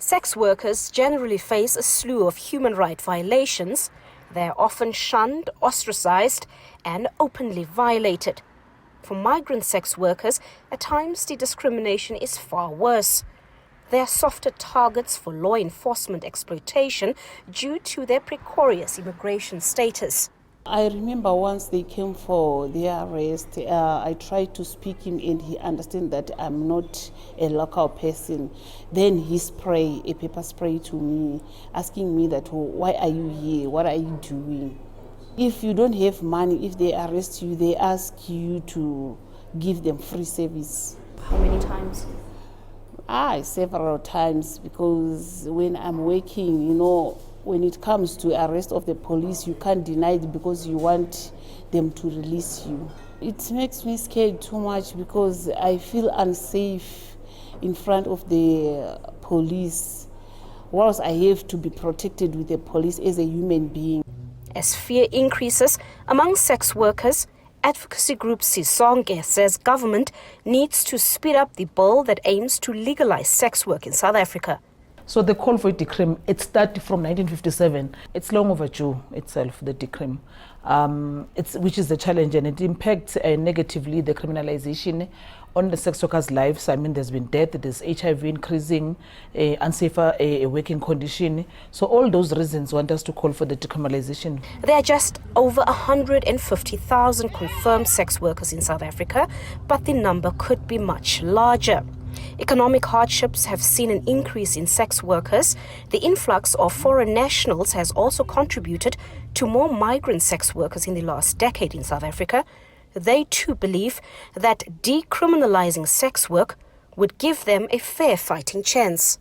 Sex workers generally face a slew of human rights violations. They are often shunned, ostracized, and openly violated. For migrant sex workers, at times the discrimination is far worse. They are softer targets for law enforcement exploitation due to their precarious immigration status. I remember once they came for their arrest, I tried to speak him and he understood that I'm not a local person. Then he sprayed a pepper spray to me, asking me that, why are you here? What are you doing? If you don't have money, if they arrest you, they ask you to give them free service. How many times? Several times, because when I'm working, when it comes to arrest of the police, you can't deny it because you want them to release you. It makes me scared too much because I feel unsafe in front of the police, whilst I have to be protected with the police as a human being. As fear increases among sex workers, advocacy group Sisonke says government needs to speed up the bill that aims to legalize sex work in South Africa. So the call for decrim, it started from 1957. It's long overdue itself, the decrim, which is the challenge, and it impacts negatively the criminalization on the sex workers' lives. I mean, there's been death, there's HIV increasing, unsafer working condition. So all those reasons want us to call for the decriminalization. There are just over 150,000 confirmed sex workers in South Africa, but the number could be much larger. Economic hardships have seen an increase in sex workers. The influx of foreign nationals has also contributed to more migrant sex workers in the last decade in South Africa. They too believe that decriminalizing sex work would give them a fair fighting chance.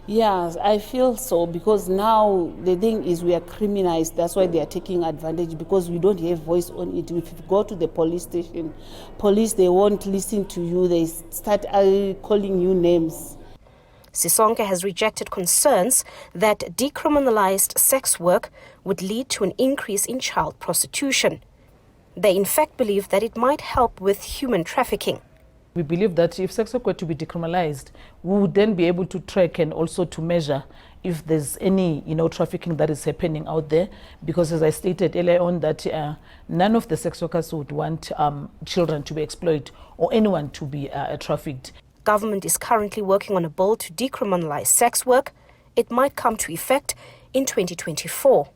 Yes, I feel so, because now the thing is we are criminalized. That's why they are taking advantage, because we don't have voice on it. If you go to the police station, police, they won't listen to you. They start calling you names. Sisonke has rejected concerns that decriminalized sex work would lead to an increase in child prostitution. They in fact believe that it might help with human trafficking. We believe that if sex work were to be decriminalized, we would then be able to track and also to measure if there's any, trafficking that is happening out there. Because as I stated earlier on, that none of the sex workers would want children to be exploited or anyone to be trafficked. Government is currently working on a bill to decriminalize sex work. It might come to effect in 2024.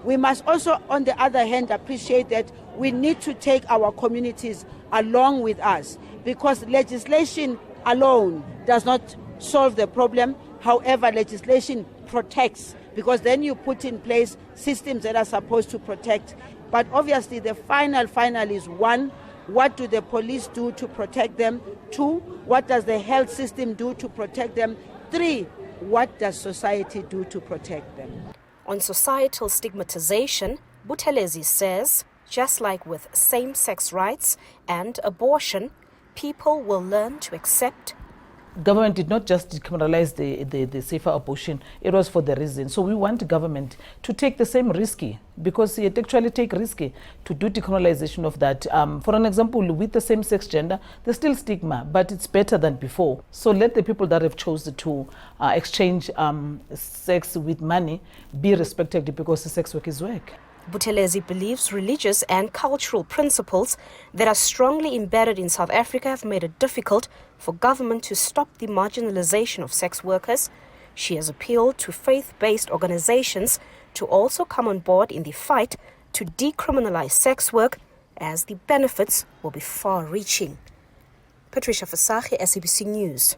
We must also, on the other hand, appreciate that we need to take our communities along with us, because legislation alone does not solve the problem. However, legislation protects, because then you put in place systems that are supposed to protect. But obviously the final is, one, what do the police do to protect them? Two, what does the health system do to protect them? Three, what does society do to protect them? On societal stigmatization, Buthelezi says, just like with same-sex rights and abortion, people will learn to accept. Government did not just decriminalize the safer abortion, it was for the reason. So we want government to take the same risky, because it actually take risky to do decriminalization of that. For an example, with the same-sex gender, there's still stigma, but it's better than before. So let the people that have chosen to exchange sex with money be respected, because the sex work is work. Buthelezi believes religious and cultural principles that are strongly embedded in South Africa have made it difficult for government to stop the marginalization of sex workers. She has appealed to faith-based organizations to also come on board in the fight to decriminalize sex work, as the benefits will be far-reaching. Patricia Fasache, SABC News.